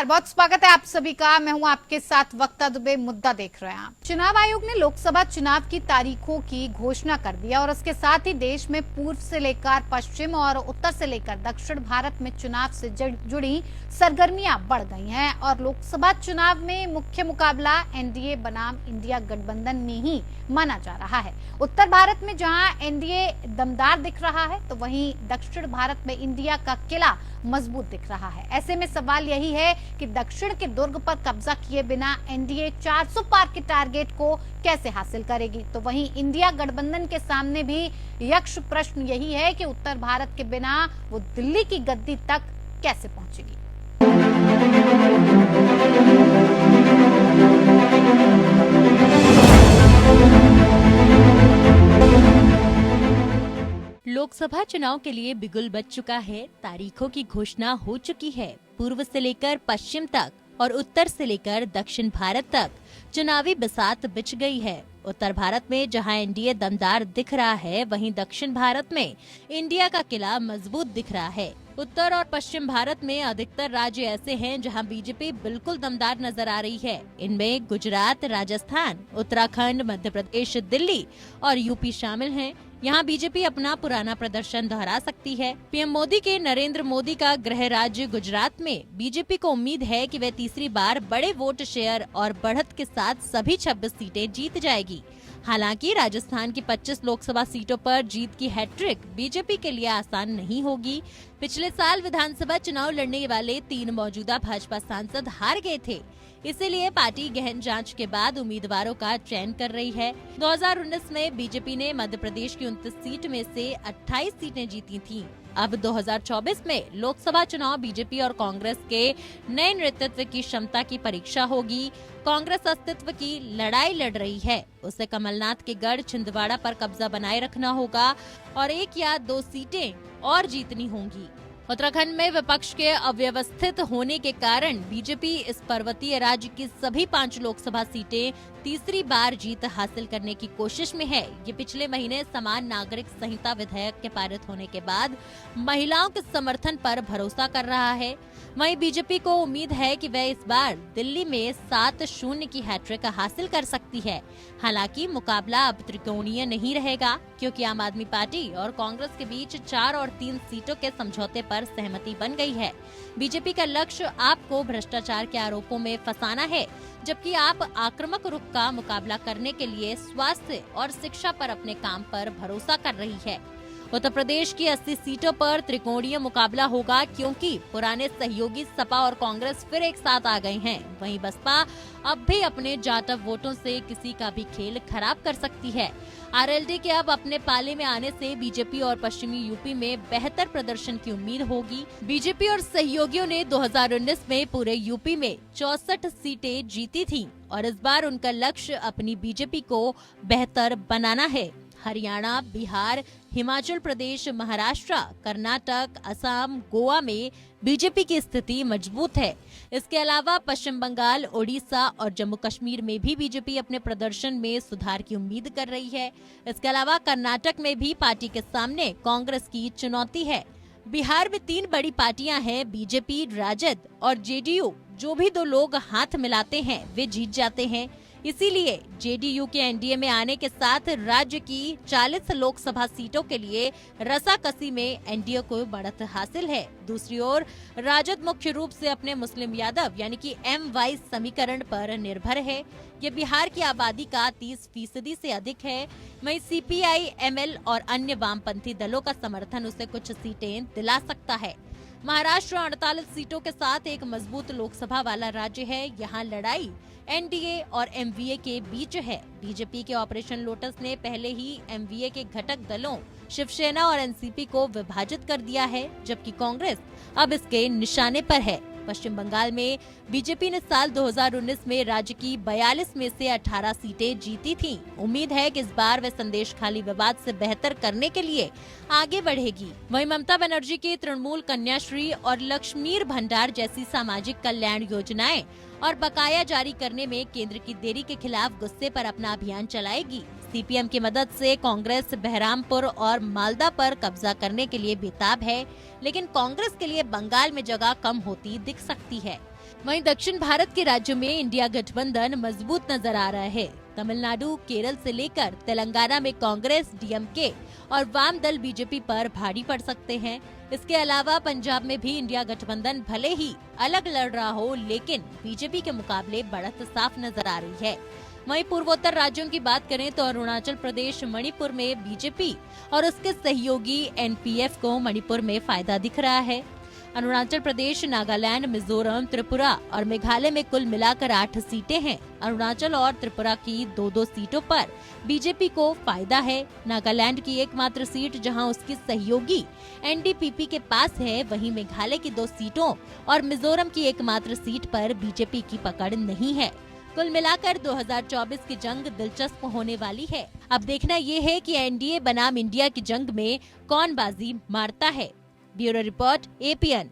नमस्कार, बहुत स्वागत है आप सभी का। मैं हूं आपके साथ वक्ता दुबे। मुद्दा देख रहे हैं आप। चुनाव आयोग ने लोकसभा चुनाव की तारीखों की घोषणा कर दिया और उसके साथ ही देश में पूर्व से लेकर पश्चिम और उत्तर से लेकर दक्षिण भारत में चुनाव से जुड़ी सरगर्मियां बढ़ गई हैं और लोकसभा चुनाव में मुख्य मुकाबला एनडीए बनाम इंडिया गठबंधन में ही माना जा रहा है। उत्तर भारत में जहां एनडीए दमदार दिख रहा है तो वहीं दक्षिण भारत में इंडिया का किला मजबूत दिख रहा है। ऐसे में सवाल यही है कि दक्षिण के दुर्ग पर कब्जा किए बिना एनडीए 400 पार के टारगेट को कैसे हासिल करेगी। तो वहीं इंडिया गठबंधन के सामने भी यक्ष प्रश्न यही है कि उत्तर भारत के बिना वो दिल्ली की गद्दी तक कैसे पहुंचेगी। लोकसभा चुनाव के लिए बिगुल बज चुका है। तारीखों की घोषणा हो चुकी है। पूर्व से लेकर पश्चिम तक और उत्तर से लेकर दक्षिण भारत तक चुनावी बसात बिछ गई है। उत्तर भारत में जहां एनडीए दमदार दिख रहा है, वहीं दक्षिण भारत में इंडिया का किला मजबूत दिख रहा है। उत्तर और पश्चिम भारत में अधिकतर राज्य ऐसे हैं जहां बीजेपी बिल्कुल दमदार नजर आ रही है। इनमें गुजरात, राजस्थान, उत्तराखंड, मध्य प्रदेश, दिल्ली और यूपी शामिल हैं। यहाँ बीजेपी अपना पुराना प्रदर्शन दोहरा सकती है। पीएम मोदी के नरेंद्र मोदी का गृह राज्य गुजरात में बीजेपी को उम्मीद है कि वह तीसरी बार बड़े वोट शेयर और बढ़त के साथ सभी 26 सीटें जीत जाएगी। हालांकि राजस्थान की 25 लोकसभा सीटों पर जीत की हैट्रिक बीजेपी के लिए आसान नहीं होगी। पिछले साल विधानसभा चुनाव लड़ने वाले 3 मौजूदा भाजपा सांसद हार गए थे। इसीलिए पार्टी गहन जांच के बाद उम्मीदवारों का चयन कर रही है। 2019 में बीजेपी ने मध्य प्रदेश की 29 सीट में से 28 सीटें जीती थीं। अब 2024 में लोकसभा चुनाव बीजेपी और कांग्रेस के नए नेतृत्व की क्षमता की परीक्षा होगी। कांग्रेस अस्तित्व की लड़ाई लड़ रही है। उसे कमलनाथ के गढ़ छिंदवाड़ा पर कब्जा बनाए रखना होगा और 1 या 2 सीटें और जीतनी होंगी। उत्तराखंड में विपक्ष के अव्यवस्थित होने के कारण बीजेपी इस पर्वतीय राज्य की सभी 5 लोकसभा सीटें तीसरी बार जीत हासिल करने की कोशिश में है। ये पिछले महीने समान नागरिक संहिता विधेयक के पारित होने के बाद महिलाओं के समर्थन पर भरोसा कर रहा है। वहीं बीजेपी को उम्मीद है कि वह इस बार दिल्ली में 7-0 की हैट्रिक हासिल कर सकती है। हालांकि मुकाबला अब त्रिकोणीय नहीं रहेगा, क्योंकि आम आदमी पार्टी और कांग्रेस के बीच 4 और 3 सीटों के समझौते पर सहमति बन गई है। बीजेपी का लक्ष्य आपको भ्रष्टाचार के आरोपों में फंसाना है, जबकि आप आक्रामक रुख का मुकाबला करने के लिए स्वास्थ्य और शिक्षा पर अपने काम पर भरोसा कर रही है। उत्तर प्रदेश की 80 सीटों पर त्रिकोणीय मुकाबला होगा, क्योंकि पुराने सहयोगी सपा और कांग्रेस फिर एक साथ आ गए हैं। वहीं बसपा अब भी अपने जाटव वोटों से किसी का भी खेल खराब कर सकती है। आरएलडी के अब अपने पाले में आने से बीजेपी और पश्चिमी यूपी में बेहतर प्रदर्शन की उम्मीद होगी। बीजेपी और सहयोगियों ने 2019 में पूरे यूपी में 64 सीटें जीती थीं और इस बार उनका लक्ष्य अपनी बीजेपी को बेहतर बनाना है। हरियाणा, बिहार, हिमाचल प्रदेश, महाराष्ट्र, कर्नाटक, असम, गोवा में बीजेपी की स्थिति मजबूत है। इसके अलावा पश्चिम बंगाल, ओडिशा और जम्मू कश्मीर में भी बीजेपी अपने प्रदर्शन में सुधार की उम्मीद कर रही है। इसके अलावा कर्नाटक में भी पार्टी के सामने कांग्रेस की चुनौती है। बिहार में 3 बड़ी पार्टियां हैं, बीजेपी, राजद और जेडीयू। जो भी 2 लोग हाथ मिलाते हैं वे जीत जाते हैं। इसीलिए जेडीयू के एनडीए में आने के साथ राज्य की 40 लोकसभा सीटों के लिए रसाकसी में एनडीए को बढ़त हासिल है। दूसरी ओर राजद मुख्य रूप से अपने मुस्लिम यादव यानी कि MY समीकरण पर निर्भर है। ये बिहार की आबादी का 30% से अधिक है। वहीं CPI, ML और अन्य वामपंथी दलों का समर्थन उसे कुछ सीटें दिला सकता है। महाराष्ट्र 48 सीटों के साथ एक मजबूत लोकसभा वाला राज्य है। यहाँ लड़ाई एनडीए और MVA के बीच है। बीजेपी के ऑपरेशन लोटस ने पहले ही MVA के घटक दलों शिवसेना और एनसीपी को विभाजित कर दिया है, जबकि कांग्रेस अब इसके निशाने पर है। पश्चिम बंगाल में बीजेपी ने साल 2019 में राज्य की 42 में से 18 सीटें जीती थीं। उम्मीद है कि इस बार वे संदेश खाली विवाद से बेहतर करने के लिए आगे बढ़ेगी। वहीं ममता बनर्जी की तृणमूल कन्याश्री और लक्ष्मीर भंडार जैसी सामाजिक कल्याण योजनाएं और बकाया जारी करने में केंद्र की देरी के खिलाफ गुस्से पर अपना अभियान चलाएगी। सीपीएम की मदद से कांग्रेस बहरामपुर और मालदा पर कब्जा करने के लिए बेताब है, लेकिन कांग्रेस के लिए बंगाल में जगह कम होती दिख सकती है। वहीं दक्षिण भारत के राज्यों में इंडिया गठबंधन मजबूत नजर आ रहा है। तमिलनाडु, केरल से लेकर तेलंगाना में कांग्रेस, डीएमके और वाम दल बीजेपी पर भारी पड़ सकते हैं। इसके अलावा पंजाब में भी इंडिया गठबंधन भले ही अलग लड़ रहा हो, लेकिन बीजेपी के मुकाबले बढ़त साफ नजर आ रही है। वहीं पूर्वोत्तर राज्यों की बात करें तो अरुणाचल प्रदेश, मणिपुर में बीजेपी और उसके सहयोगी एनपीएफ को मणिपुर में फायदा दिख रहा है। अरुणाचल प्रदेश, नागालैंड, मिजोरम, त्रिपुरा और मेघालय में कुल मिलाकर 8 सीटें हैं। अरुणाचल और त्रिपुरा की 2-2 सीटों पर बीजेपी को फायदा है। नागालैंड की एकमात्र सीट जहां उसकी सहयोगी एनडीपीपी के पास है, वहीं मेघालय की 2 सीटों और मिजोरम की एकमात्र सीट पर बीजेपी की पकड़ नहीं है। कुल मिलाकर 2024 की जंग दिलचस्प होने वाली है। अब देखना ये है कि एनडीए बनाम इंडिया की जंग में कौन बाजी मारता है। Bureau report, APN.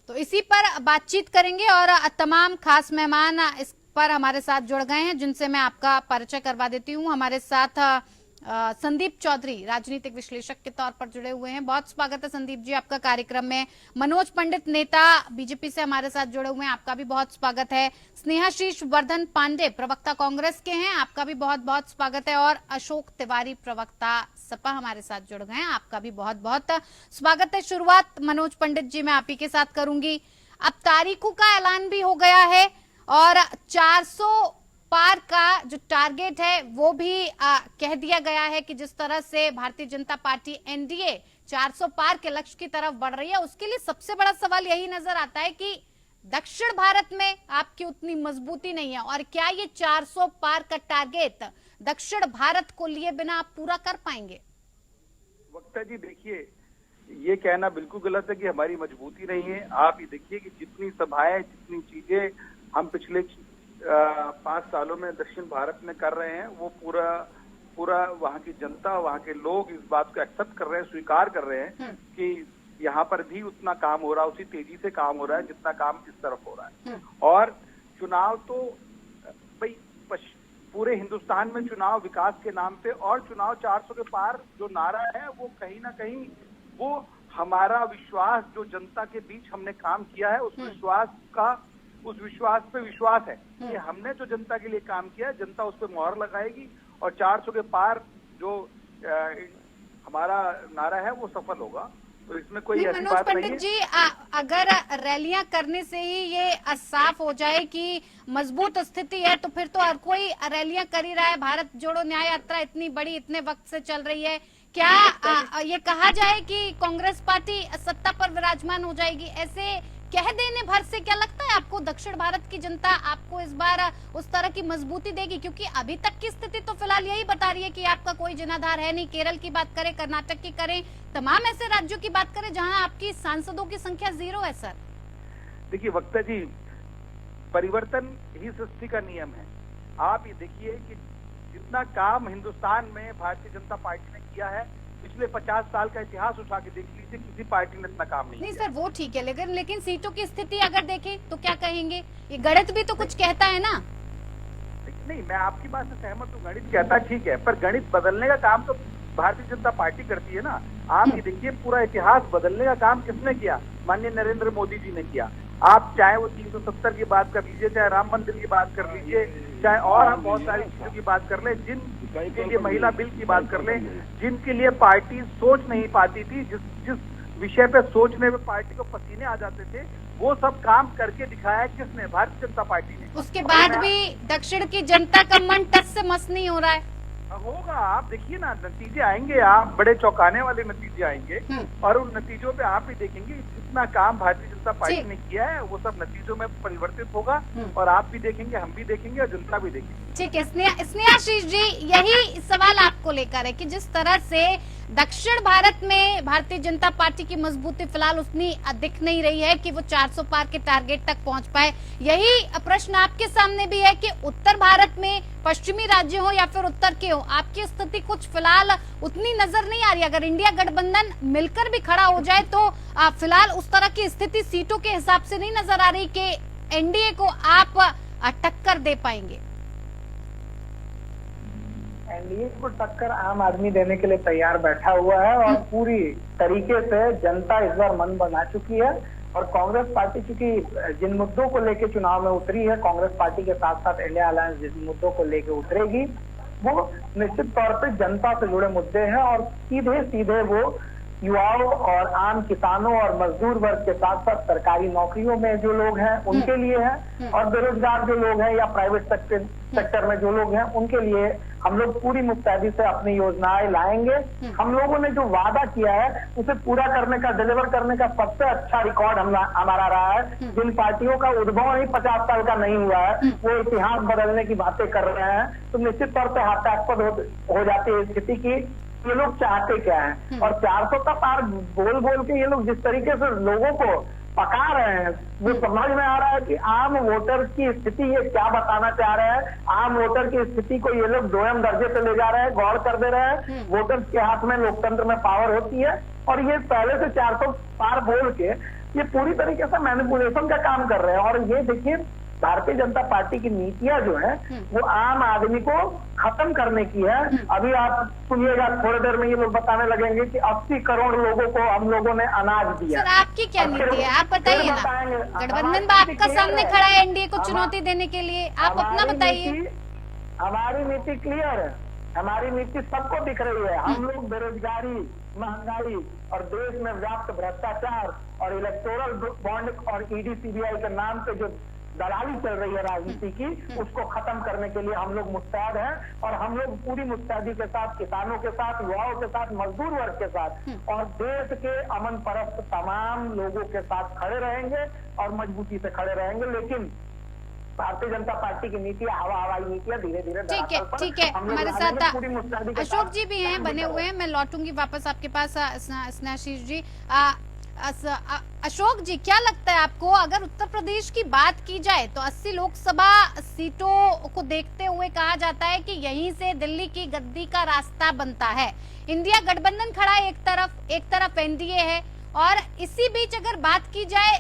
तो इसी पर बातचीत करेंगे और तमाम खास मेहमान इस पर हमारे साथ जुड़ गए हैं, जिनसे मैं आपका परिचय करवा देती हूं। हमारे साथ संदीप चौधरी राजनीतिक विश्लेषक के तौर पर जुड़े हुए हैं। बहुत स्वागत है संदीप जी आपका कार्यक्रम में। मनोज पंडित, नेता बीजेपी से हमारे साथ जुड़े हुए हैं, आपका भी बहुत स्वागत है। स्नेहाशीष वर्धन पांडे, प्रवक्ता कांग्रेस के हैं, आपका भी बहुत बहुत स्वागत है। और अशोक तिवारी, प्रवक्ता सपा, हमारे साथ जुड़ गए हैं, आपका भी बहुत बहुत स्वागत है। शुरुआत मनोज पंडित जी मैं आप ही के साथ करूंगी। अब तारीखों का ऐलान भी हो गया है और 400 पार का जो टारगेट है वो भी कह दिया गया है कि जिस तरह से भारतीय जनता पार्टी एनडीए 400 पार के लक्ष्य की तरफ बढ़ रही है, उसके लिए सबसे बड़ा सवाल यही नजर आता है कि दक्षिण भारत में आपकी उतनी मजबूती नहीं है और क्या ये 400 पार का टारगेट दक्षिण भारत को लिए बिना आप पूरा कर पाएंगे? वक्ता जी देखिए, ये कहना बिल्कुल गलत है कि हमारी मजबूती नहीं है। आप ये देखिए कि जितनी सभाएं, जितनी चीजें हम पिछले 5 सालों में दक्षिण भारत में कर रहे हैं, वो पूरा वहाँ की जनता, वहाँ के लोग इस बात को एक्सेप्ट कर रहे हैं, स्वीकार कर रहे हैं कि यहाँ पर भी उतना काम हो रहा है, उसी तेजी से काम हो रहा है जितना काम इस तरफ हो रहा है। और चुनाव तो भाई पूरे हिंदुस्तान में चुनाव विकास के नाम पे, और चुनाव 400 के पार जो नारा है वो कहीं ना कहीं वो हमारा विश्वास, जो जनता के बीच हमने काम किया है, उस विश्वास पे विश्वास है कि हमने जो जनता के लिए काम किया है, जनता उस पर मोहर लगाएगी और 400 के पार जो हमारा नारा है वो सफल होगा। तो इसमें कोई ऐसी बात नहीं है। जी, अगर रैलियां करने से ही ये साफ हो जाए कि मजबूत स्थिति है, तो फिर तो हर कोई रैलियां कर ही रहा है। भारत जोड़ो न्याय यात्रा इतनी बड़ी, इतने वक्त से चल रही है, क्या ये कहा जाए कि कांग्रेस पार्टी सत्ता पर विराजमान हो जाएगी? ऐसे कह देने भर से क्या लगता है आपको दक्षिण भारत की जनता आपको इस बार उस तरह की मजबूती देगी? क्योंकि अभी तक की स्थिति तो फिलहाल यही बता रही है कि आपका कोई जनाधार है नहीं। केरल की बात करें, कर्नाटक की करें, तमाम ऐसे राज्यों की बात करें जहां आपकी सांसदों की संख्या 0 है। सर देखिए वक्ता जी, परिवर्तन ही सृष्टि का नियम है। आप ये देखिए कि जितना काम हिंदुस्तान में भारतीय जनता पार्टी ने किया है, पिछले 50 साल का इतिहास उठा के देख लीजिए, किसी पार्टी ने इतना काम नहीं किया। सर वो ठीक है, लेकिन सीटों की स्थिति अगर देखें तो क्या कहेंगे? ये गणित भी तो कुछ कहता है ना। नहीं, मैं आपकी बात से सहमत हूँ, गणित कहता ठीक है, पर गणित बदलने का काम तो भारतीय जनता पार्टी करती है ना। आप ये देखिए, पूरा इतिहास बदलने का काम किसने किया? माननीय नरेंद्र मोदी जी ने किया। आप चाहे वो 370 की बात कर लीजिए, चाहे राम मंदिर की बात कर लीजिए, चाहे और हम बहुत सारी चीजों की बात कर ले, जिनके लिए महिला बिल की बात कर ले, जिनके लिए पार्टी सोच नहीं पाती थी, जिस विषय पे सोचने में पार्टी को पसीने आ जाते थे, वो सब काम करके दिखाया किसने? भारतीय जनता पार्टी ने। उसके बाद भी दक्षिण की जनता का मन टस से मस नहीं हो रहा है। होगा, आप देखिए ना, नतीजे आएंगे, आप बड़े चौंकाने वाले नतीजे आएंगे और उन नतीजों पे आप भी देखेंगे जितना काम भारतीय जनता पार्टी ने किया है वो सब नतीजों में परिवर्तित होगा और आप भी देखेंगे, हम भी देखेंगे और जनता भी देखेंगे। ठीक है स्नेहाशीष जी, यही सवाल आपको लेकर है कि जिस तरह से दक्षिण भारत में भारतीय जनता पार्टी की मजबूती फिलहाल उतनी दिख नहीं रही है कि वो 400 पार के टारगेट तक पहुंच पाए। यही प्रश्न आपके सामने भी है कि उत्तर भारत में पश्चिमी राज्य हो या फिर उत्तर के हो, आपकी स्थिति कुछ फिलहाल उतनी नजर नहीं आ रही। अगर इंडिया गठबंधन मिलकर भी खड़ा हो जाए तो फिलहाल उस तरह की स्थिति सीटों के हिसाब से नहीं नजर आ रही कि एनडीए को आप टक्कर दे पाएंगे। एनडीए को टक्कर आम आदमी देने के लिए तैयार बैठा हुआ है और पूरी तरीके से जनता इस बार मन बना चुकी है और कांग्रेस पार्टी चूंकि जिन मुद्दों को लेकर चुनाव में उतरी है, कांग्रेस पार्टी के साथ साथ इंडिया अलायंस जिन मुद्दों को लेकर उतरेगी वो निश्चित तौर पे जनता से जुड़े मुद्दे हैं और सीधे सीधे वो युवाओं और आम किसानों और मजदूर वर्ग के साथ साथ सरकारी नौकरियों में जो लोग हैं उनके लिए है और बेरोजगार जो लोग हैं या प्राइवेट सेक्टर में जो लोग हैं उनके लिए हम लोग पूरी मुस्तैदी से अपनी योजनाएं लाएंगे। हम लोगों ने जो वादा किया है उसे पूरा करने का, डिलीवर करने का सबसे अच्छा रिकॉर्ड हमारा रहा है। जिन पार्टियों का उद्भव ही 50 साल का नहीं हुआ है वो इतिहास बदलने की बातें कर रहे हैं तो निश्चित तौर पर हास्यास्पद हो जाती है स्थिति की ये लोग चाहते क्या हैं। और 400 का पार बोल बोल के ये लोग जिस तरीके से लोगों को पका रहे हैं वो समझ में आ रहा है कि आम वोटर की स्थिति ये क्या बताना चाह रहे हैं। आम वोटर की स्थिति को ये लोग दोयम दर्जे पे ले जा रहे हैं, गौर कर दे रहे हैं। वोटर्स के हाथ में लोकतंत्र में पावर होती है और ये पहले से 400 पार बोल के ये पूरी तरीके से मैनिपुलेशन का काम कर रहे हैं। और ये देखिए भारतीय जनता पार्टी की नीतियां जो है वो आम आदमी को खत्म करने की है। अभी आप सुनिएगा थोड़ी देर में ये लोग बताने लगेंगे कि 80 करोड़ लोगों को हम लोगों ने अनाज दिया। सर आपकी क्या नीति है, आप बताइए ना। गठबंधन आपका सामने खड़ा है एनडीए को चुनौती देने के लिए, आप अपना बताइए। हमारी नीति क्लियर है, हमारी नीति सबको दिख रही है। हम लोग बेरोजगारी, महंगाई और देश में व्याप्त भ्रष्टाचार और इलेक्टोरल बॉन्ड और ईडी सीबीआई के नाम पे जो दलाली चल रही है राजनीति की उसको खत्म करने के लिए हम लोग मुस्तैद हैं। और हम लोग पूरी मुस्तैदी के साथ किसानों के साथ, युवाओं के साथ, मजदूर वर्ग के साथ और देश के अमन परस्त तमाम लोगों के साथ खड़े रहेंगे और मजबूती से खड़े रहेंगे। लेकिन भारतीय जनता पार्टी की नीति हवाई नीतियां धीरे धीरे ठीक है हमारे साथ अशोक जी भी हैं बने हुए हैं। मैं लौटूंगी वापस आपके पास स्नेहाशीष जी। अशोक जी क्या लगता है आपको, अगर उत्तर प्रदेश की बात की जाए तो 80 लोकसभा सीटों को देखते हुए कहा जाता है कि यहीं से दिल्ली की गद्दी का रास्ता बनता है। इंडिया गठबंधन खड़ा है एक तरफ एनडीए है और इसी बीच अगर बात की जाए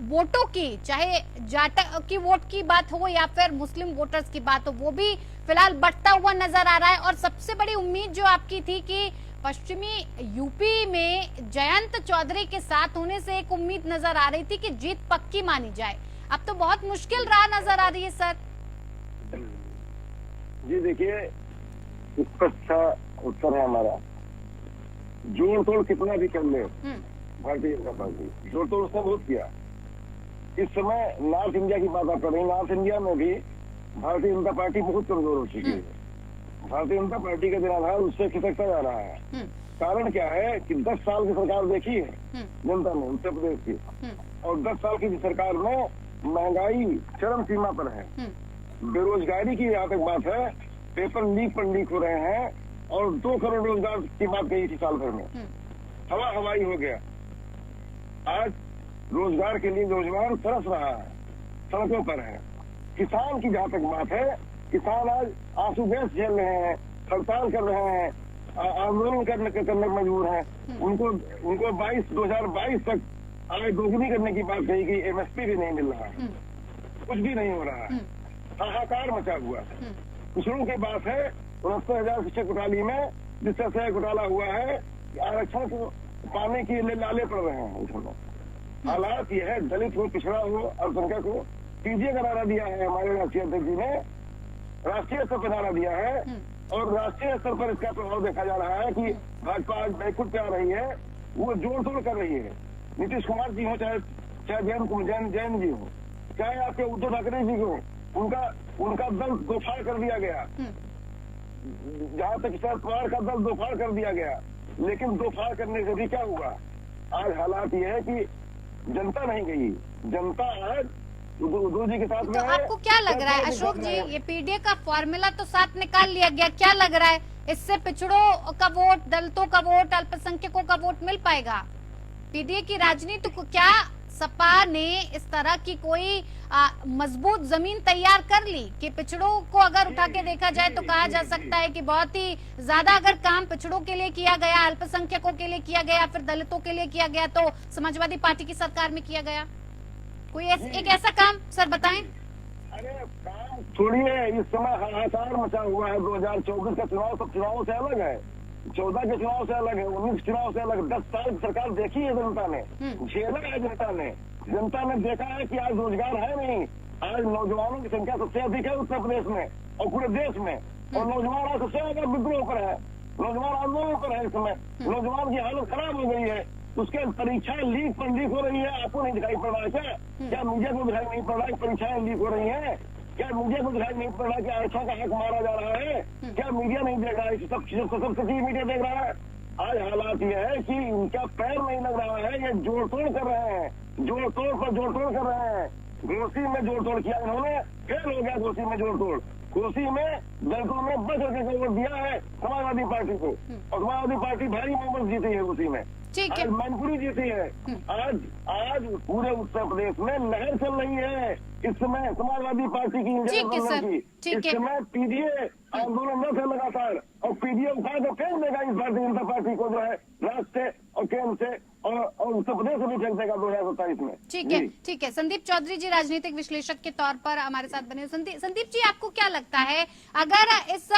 वोटों की, चाहे जाट की वोट की बात हो या फिर मुस्लिम वोटर्स की बात हो, वो भी फिलहाल बढ़ता हुआ नजर आ रहा है। और सबसे बड़ी उम्मीद जो आपकी थी कि पश्चिमी यूपी में जयंत चौधरी के साथ होने से एक उम्मीद नजर आ रही थी कि जीत पक्की मानी जाए, अब तो बहुत मुश्किल राह नजर आ रही है सर। जी देखिए, इसका अच्छा उत्तर है हमारा, जोड़ तोड़ कितना भी कर ले भारतीय जनता पार्टी जोड़ तोड़ उसने बहुत किया। इस समय नॉर्थ इंडिया की बात आप कर रहे हैं, नॉर्थ इंडिया में भी भारतीय जनता पार्टी बहुत कमजोर हो चुकी है। भारतीय जनता पार्टी का जनाधार उससे खिसकता जा रहा है। कारण क्या है कि 10 साल की सरकार देखी है जनता ने उत्तर प्रदेश की, और 10 साल की सरकार में महंगाई चरम सीमा पर है। बेरोजगारी की यहाँ तक बात है, पेपर लीक पर लीक हो रहे हैं और 2 करोड़ रोजगार की बात कही थी साल भर में, हवा हवाई हो गया। आज रोजगार के लिए नौजवान तरस रहा है, सड़कों पर है। किसान की जहाँ तक बात है, किसान आज आंसू गैस झेल रहे हैं, हड़ताल कर रहे हैं, आंदोलन करने मजबूर हैं। उनको 2022 तक आय दोगुनी करने की बात कही गई, एमएसपी भी नहीं मिल रहा है, कुछ भी नहीं हो रहा है, हाहाकार मचा हुआ है। पिछड़ों की बात है 69,000 शिक्षक घोटाले में, जिससे से घोटाला हुआ है, आरक्षण को पाने के लिए लाले पड़ रहे हैं उसमें। हालात यह है, दलित हो, पिछड़ा हो, अल्पसंख्यक हो, पीजीए का नारा दिया है हमारे राष्ट्रीय अध्यक्ष जी ने, राष्ट्रीय स्तर पर नारा दिया है और राष्ट्रीय स्तर पर इसका प्रभाव देखा जा रहा है कि भाजपा आज बैकुंठ पे आ रही है, वो जोड़ तोड़ कर रही है। नीतीश कुमार जी हो, चाहे जैन जी हो, चाहे आपके उद्धव ठाकरे जी हो, उनका दल दोफाड़ कर दिया गया। जहाँ तक शरद पवार का दल दोफाड़ कर दिया गया, लेकिन दोफाड़ करने से भी क्या हुआ? आज हालात ये है कि जनता नहीं गई, जनता आज उद्धव जी के साथ में तो आपको क्या लग रहा है अशोक जी, ये पीडीए का फॉर्मूला तो साथ निकाल लिया गया, क्या लग रहा है इससे पिछड़ों का वोट, दलितों का वोट, अल्पसंख्यकों का वोट मिल पाएगा? पीडीए की राजनीति को क्या सपा ने इस तरह की कोई मजबूत जमीन तैयार कर ली कि पिछड़ों को अगर उठा के देखा जाए तो कहा जा सकता है कि बहुत ही ज्यादा अगर काम पिछड़ों के लिए किया गया, अल्पसंख्यकों के लिए किया गया, फिर दलितों के लिए किया गया, तो समाजवादी पार्टी की सरकार में किया गया कोई एक ऐसा काम सर बताएं। अरे काम छोड़िए, इस समय हाहाकार मचा हुआ है। 2024 का चुनाव सब चुनावों से अलग है। 14 के चुनाव से अलग है, 19 चुनाव से अलग। 10 साल की सरकार देखी है जनता ने, झेला है जनता ने देखा है कि आज रोजगार है नहीं। आज नौजवानों की संख्या सबसे अधिक है उत्तर प्रदेश में और पूरे देश में, और नौजवान आज सबसे ज्यादा विद्रोह पर है, नौजवान आंदोलन पर है। इस समय नौजवान की हालत खराब हो गई है। उसके परीक्षा लीक हो रही है, आपको नहीं दिखाई पड़ रहा है क्या मीडिया को दिखाई नहीं पड़ रहा है परीक्षाएं लीक हो रही है? क्या मीडिया को दिखाई नहीं पड़ रहा है कि आरक्षण का हक मारा जा रहा है? क्या मीडिया नहीं देख रहा है? सब सभी मीडिया देख रहा है। आज हालात ये है कि इनका पैर नहीं लग रहा है, ये जोड़ तोड़ कर रहे हैं, जोड़ तोड़ कर रहे हैं। घोसी में जोड़ तोड़ किया इन्होंने, फेल हो गया घोसी में जोड़ तोड़। घोसी में दलितों ने 10 रुपए का वोट दिया है समाजवादी पार्टी को, और समाजवादी पार्टी भारी बहुमत जीती है घोसी में, आज मैनपुरी जीती है। आज पूरे उत्तर प्रदेश में लहर चल रही है इस समय समाजवादी पार्टी की, इस समय पीडीए आंदोलन न थे लगातार, और पीडीए उठा कर फेंक देगा इस भारतीय जनता पार्टी को, जो है राज्य से और केंद्र से और उत्तर प्रदेश से भी फेंक देगा 2027 में। ठीक है। संदीप चौधरी जी राजनीतिक विश्लेषक के तौर पर हमारे साथ बने। संदीप जी, आपको क्या लगता है, अगर इस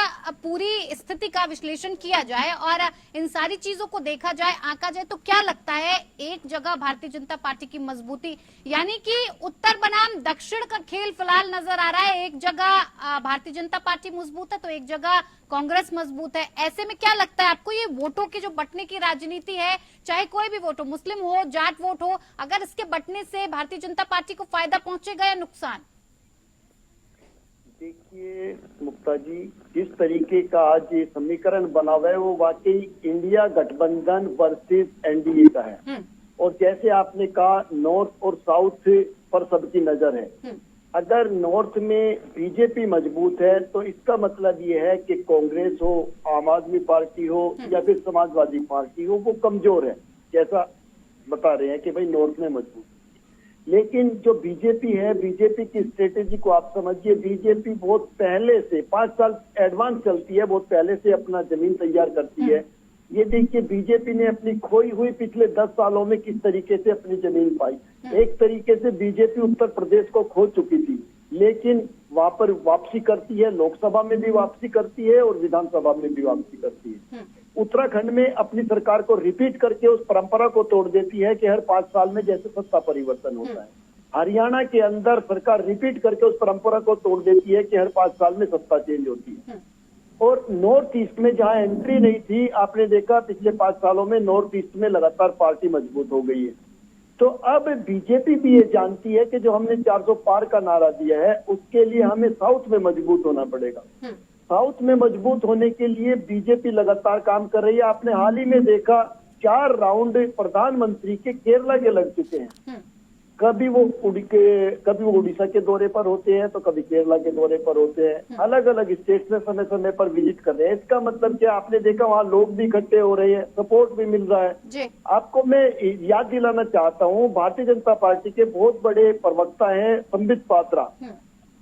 पूरी स्थिति का विश्लेषण किया जाए और इन सारी चीजों को देखा जाए, आंका जाए, तो क्या लगता है एक जगह भारतीय जनता पार्टी की मजबूती, यानी कि उत्तर बनाम दक्षिण का खेल फिलहाल नजर आ रहा है, एक जगह भारतीय जनता पार्टी मजबूत है तो एक जगह कांग्रेस मजबूत है। ऐसे में क्या लगता है आपको, ये वोटों की जो बंटने की राजनीति है, चाहे कोई भी वोट हो, मुस्लिम हो, जाट वोट हो, अगर इसके बंटने से भारतीय जनता पार्टी को फायदा पहुंचेगा या नुकसान? देखिए मुक्ता जी, जिस तरीके का आज ये समीकरण बना हुआ है वो वाकई इंडिया गठबंधन वर्सेस एनडीए का है। और जैसे आपने कहा, नॉर्थ और साउथ पर सबकी नजर है। अगर नॉर्थ में बीजेपी मजबूत है तो इसका मतलब ये है कि कांग्रेस हो, आम आदमी पार्टी हो या फिर समाजवादी पार्टी हो, वो कमजोर है, जैसा बता रहे हैं कि भाई नॉर्थ में मजबूत। लेकिन जो बीजेपी है, बीजेपी की स्ट्रेटेजी को आप समझिए, बीजेपी बहुत पहले से 5 साल एडवांस चलती है, बहुत पहले से अपना जमीन तैयार करती है। ये देखिए बीजेपी ने अपनी खोई हुई पिछले 10 सालों में किस तरीके से अपनी जमीन पाई। एक तरीके से बीजेपी उत्तर प्रदेश को खो चुकी थी, लेकिन वहां पर वापसी करती है, लोकसभा में भी वापसी करती है और विधानसभा में भी वापसी करती है। उत्तराखंड में अपनी सरकार को रिपीट करके उस परंपरा को तोड़ देती है कि हर 5 साल में जैसे सत्ता परिवर्तन होता है। हरियाणा के अंदर सरकार रिपीट करके उस परंपरा को तोड़ देती है कि हर 5 साल में सत्ता चेंज होती है। और नॉर्थ ईस्ट में जहां एंट्री नहीं थी, आपने देखा पिछले 5 सालों में नॉर्थ ईस्ट में लगातार पार्टी मजबूत हो गई है। तो अब बीजेपी भी ये जानती है कि जो हमने 400 पार का नारा दिया है, उसके लिए हमें साउथ में मजबूत होना पड़ेगा। साउथ में मजबूत होने के लिए बीजेपी लगातार काम कर रही है। आपने हाल ही में देखा 4 राउंड प्रधानमंत्री के केरला के लग चुके हैं। कभी वो उड़ीसा के दौरे पर होते हैं तो कभी केरला के दौरे पर होते हैं। अलग अलग स्टेट में समय समय पर विजिट कर रहे हैं। इसका मतलब क्या, आपने देखा वहाँ लोग भी इकट्ठे हो रहे हैं, सपोर्ट भी मिल रहा है। आपको मैं याद दिलाना चाहता हूँ, भारतीय जनता पार्टी के बहुत बड़े प्रवक्ता हैं संबित पात्रा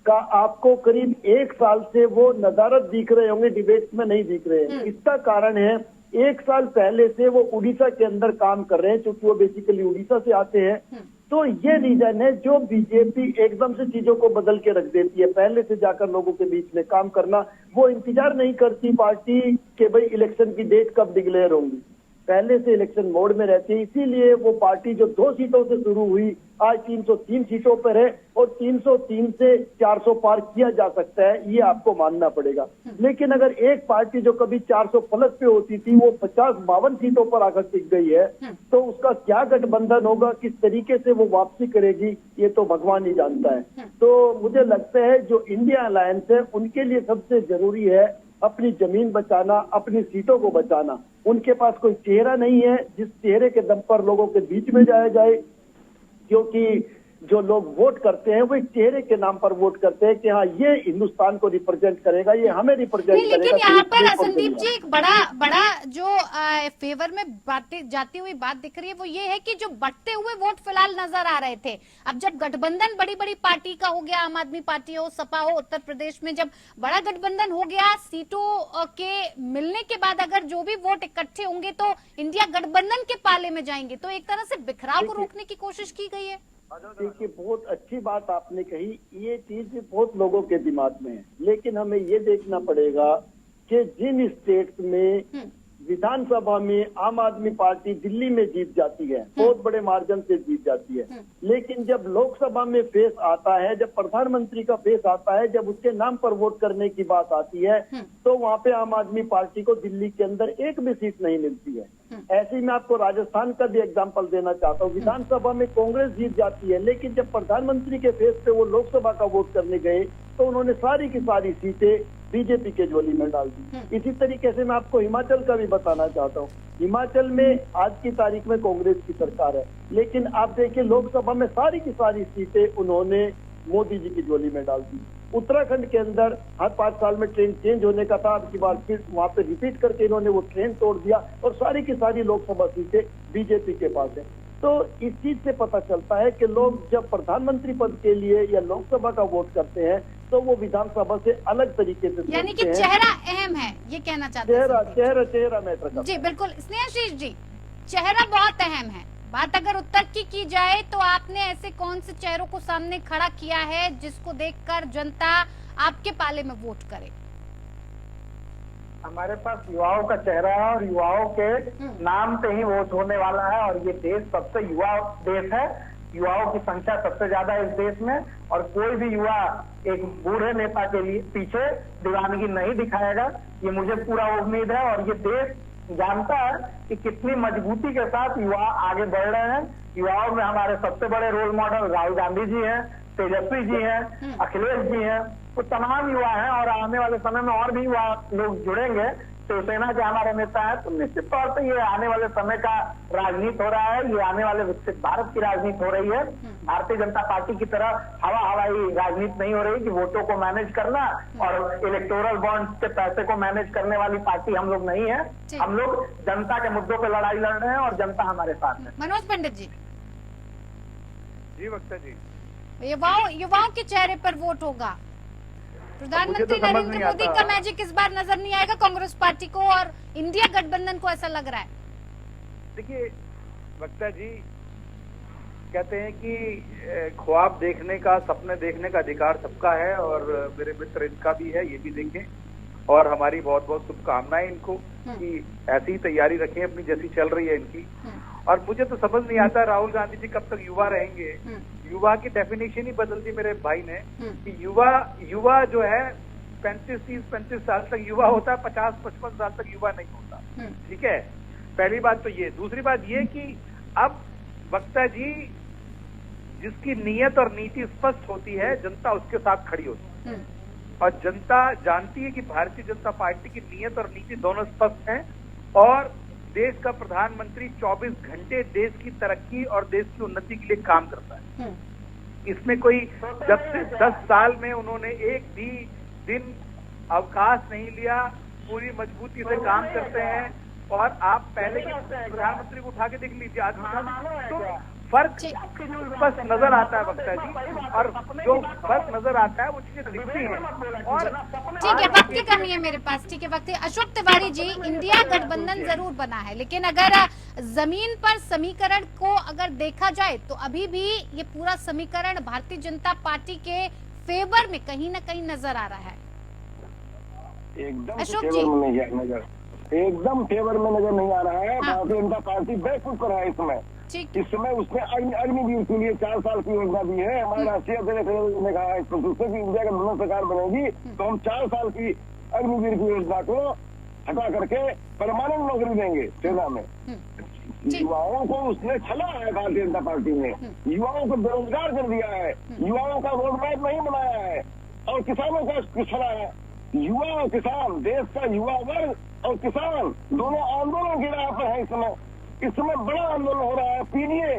का, आपको करीब 1 साल से वो नदारत दिख रहे होंगे, डिबेट्स में नहीं दिख रहे हैं। इसका कारण है 1 साल पहले से वो उड़ीसा के अंदर काम कर रहे हैं, क्योंकि वो बेसिकली उड़ीसा से आते हैं। तो ये रीजन है जो बीजेपी एकदम से चीजों को बदल के रख देती है। पहले से जाकर लोगों के बीच में काम करना, वो इंतजार नहीं करती पार्टी के भाई इलेक्शन की डेट कब डिक्लेयर होंगी, पहले से इलेक्शन मोड में रहती है। इसीलिए वो पार्टी जो 2 सीटों से शुरू हुई आज 303 सीटों पर है, और 303 से 400 पार किया जा सकता है, ये आपको मानना पड़ेगा। लेकिन अगर एक पार्टी जो कभी 400 प्लस पे होती थी वो 50-52 सीटों पर आकर टिक गई है, तो उसका क्या गठबंधन होगा, किस तरीके से वो वापसी करेगी, ये तो भगवान ही जानता है। तो मुझे लगता है जो इंडिया अलायंस है उनके लिए सबसे जरूरी है अपनी जमीन बचाना, अपनी सीटों को बचाना। उनके पास कोई चेहरा नहीं है जिस चेहरे के दम पर लोगों के बीच में जाया जाए, क्योंकि जो लोग वोट करते हैं वो एक चेहरे के नाम पर वोट करते हैं कि हाँ ये हिंदुस्तान को रिप्रेजेंट करेगा, ये हमें रिप्रेजेंट करेगा। लेकिन यहाँ पर संदीप जी एक बड़ा जो फेवर में जाती हुई बात दिख रही है, वो ये है कि जो बढ़ते हुए वोट फिलहाल नजर आ रहे थे, अब जब गठबंधन बड़ी बड़ी पार्टी का हो गया, आम आदमी पार्टी हो, सपा हो, उत्तर प्रदेश में जब बड़ा गठबंधन हो गया, सीटों के मिलने के बाद अगर जो भी वोट इकट्ठे होंगे तो इंडिया गठबंधन के पाले में जाएंगे, तो एक तरह से बिखराव को रोकने की कोशिश की गई है। देखिए बहुत अच्छी बात आपने कही, ये चीज बहुत लोगों के दिमाग में है, लेकिन हमें ये देखना पड़ेगा कि जिन स्टेट्स में विधानसभा में आम आदमी पार्टी दिल्ली में जीत जाती है, बहुत बड़े मार्जिन से जीत जाती है। लेकिन जब लोकसभा में फेस आता है, जब प्रधानमंत्री का फेस आता है, जब उसके नाम पर वोट करने की बात आती है, तो वहाँ पे आम आदमी पार्टी को दिल्ली के अंदर एक भी सीट नहीं मिलती है। ऐसे ही मैं आपको राजस्थान का भी एग्जाम्पल देना चाहता हूँ। विधानसभा में कांग्रेस जीत जाती है, लेकिन जब प्रधानमंत्री के फेस पे वो लोकसभा का वोट करने गए तो उन्होंने सारी की सारी सीटें बीजेपी के झोली में डाल दी। इसी तरीके से मैं आपको हिमाचल का भी बताना चाहता हूँ। हिमाचल में आज की तारीख में कांग्रेस की सरकार है, लेकिन आप देखिए लोकसभा में सारी की सारी सीटें उन्होंने मोदी जी की झोली में डाल दी। उत्तराखंड के अंदर हर 5 साल में ट्रेन चेंज होने का था, अब की बार फिर वहाँ पे रिपीट करके इन्होंने वो ट्रेन तोड़ दिया और सारी की सारी लोकसभा सीटें बीजेपी के पास है। तो इस चीज से पता चलता है कि लोग जब प्रधानमंत्री पद के लिए या लोकसभा का वोट करते हैं तो वो विधानसभा से अलग तरीके से यानी कि चेहरा अहम है, ये कहना चाहते हैं। चेहरा मैटर करता है। जी बिल्कुल स्नेहाशीष जी, चेहरा बहुत अहम है। बात अगर उत्तर की जाए तो आपने ऐसे कौन से चेहरों को सामने खड़ा किया है जिसको देखकर जनता आपके पाले में वोट करे? हमारे पास युवाओं का चेहरा है और युवाओं के नाम पे ही वोट होने वाला है, और ये देश सबसे युवा देश है। युवाओं की संख्या सबसे ज्यादा है इस देश में, और कोई भी युवा एक बूढ़े नेता के लिए पीछे दीवानगी नहीं दिखाएगा, ये मुझे पूरा उम्मीद है। और ये देश जानता है कि कितनी मजबूती के साथ युवा आगे बढ़ रहे हैं। युवाओं में हमारे सबसे बड़े रोल मॉडल राहुल गांधी जी हैं, तेजस्वी जी हैं, अखिलेश जी हैं, तो तमाम युवा हैं, और आने वाले समय में और भी युवा लोग जुड़ेंगे। शिवसेना के हमारे नेता है, तो निश्चित तौर पर ये आने वाले समय का राजनीति हो रहा है, ये आने वाले विकसित भारत की राजनीति हो रही है। भारतीय जनता पार्टी की तरह हवाई राजनीति नहीं हो रही कि वोटों को मैनेज करना और इलेक्टोरल बॉन्ड के पैसे को मैनेज करने वाली पार्टी हम लोग नहीं है। हम लोग जनता के मुद्दों पर लड़ाई लड़ रहे हैं और जनता हमारे साथ है। मनोज पंडित जी। जी वक्ता जी, युवाओं के चेहरे पर वोट होगा। प्रधानमंत्री नरेंद्र मोदी का मैजिक इस बार नजर नहीं आएगा कांग्रेस पार्टी को और इंडिया गठबंधन को, ऐसा लग रहा है। देखिए वक्ता जी, कहते हैं कि ख्वाब देखने का, सपने देखने का अधिकार सबका है, और मेरे मित्र इनका भी है, ये भी देखें। और हमारी बहुत बहुत शुभकामनाएं इनको कि ऐसी ही तैयारी रखें अपनी जैसी चल रही है इनकी। और मुझे तो समझ नहीं आता राहुल गांधी जी कब तक युवा रहेंगे। युवा की डेफिनेशन ही बदल दी मेरे भाई ने कि युवा जो है 35 साल तक युवा होता है, 50-55 साल तक युवा नहीं होता। ठीक है, पहली बात तो ये। दूसरी बात ये कि अब वक्ता जी, जिसकी नीयत और नीति स्पष्ट होती है, जनता उसके साथ खड़ी होती है। और जनता जानती है कि भारतीय जनता पार्टी की नीयत और नीति दोनों स्पष्ट हैं, और देश का प्रधानमंत्री 24 घंटे देश की तरक्की और देश की उन्नति के लिए काम करता है। इसमें कोई जब से 10 साल में उन्होंने एक भी दिन अवकाश नहीं लिया, पूरी मजबूती से काम करते हैं। और आप पहले के प्रधानमंत्री को उठा के देख लीजिए, आज तो फर्क बस नजर आता है वक्ता जी, और जो फर्क नजर आता है वो चीजें दिखती हैं। और ठीक है, वक्त की कमी है मेरे पास। ठीक है, वक्त। अशोक तिवारी जी, इंडिया गठबंधन जरूर बना है, लेकिन अगर जमीन पर समीकरण को अगर देखा जाए तो अभी भी ये पूरा समीकरण भारतीय जनता पार्टी के फेवर में कहीं न कहीं नजर आ रहा है। एकदम अशोक फेवर जी, में एकदम फेवर में नजर नहीं आ रहा है। भारतीय जनता पार्टी बेफिक्र है इसमें। इस समय उसने अग्निवीर के लिए 4 साल की योजना दी है। हमारे राष्ट्रीय अध्यक्ष ने कहा इस प्रस्तुत की इंडिया गठबंधन सरकार बनेगी तो हम 4 साल की अग्निवीर की योजना को हटा करके परमानेंट नौकरी देंगे सेना में। युवाओं को उसने छला है भारतीय जनता पार्टी ने, युवाओं को बेरोजगार कर दिया है, युवाओं का रोड मैप नहीं बनाया है, और किसानों का छला है। युवा और किसान, देश का युवा वर्ग और किसान दोनों आंदोलन की राह पर है। इस समय बड़ा आंदोलन हो रहा है। पीडीए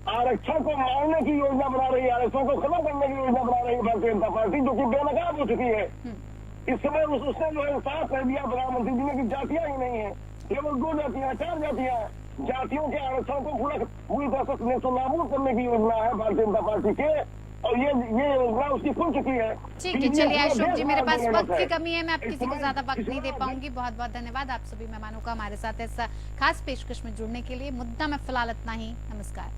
आरक्षण को मारने की योजना बना रही है, आरक्षण को खत्म करने की योजना बना रही है भारतीय जनता पार्टी, जो कि बेनकाब हो चुकी है। इस समय उसने जो है साफ कर दिया प्रधानमंत्री जी ने कि जातियां ही नहीं है, केवल 2 जातियां, 4 जातियां। जातियों के आरक्षण को पूरी तरह से नाबूद करने की योजना है भारतीय जनता पार्टी के, और ये योजना उसकी खुल चुकी है। ठीक है, चलिए अशोक जी, मेरे पास वक्त की कमी है, मैं आप किसी को ज्यादा वक्त नहीं दे पाऊंगी। बहुत बहुत धन्यवाद आप सभी मेहमानों का हमारे साथ इस खास पेशकश में जुड़ने के लिए। मुद्दा में फिलहाल इतना ही। नमस्कार।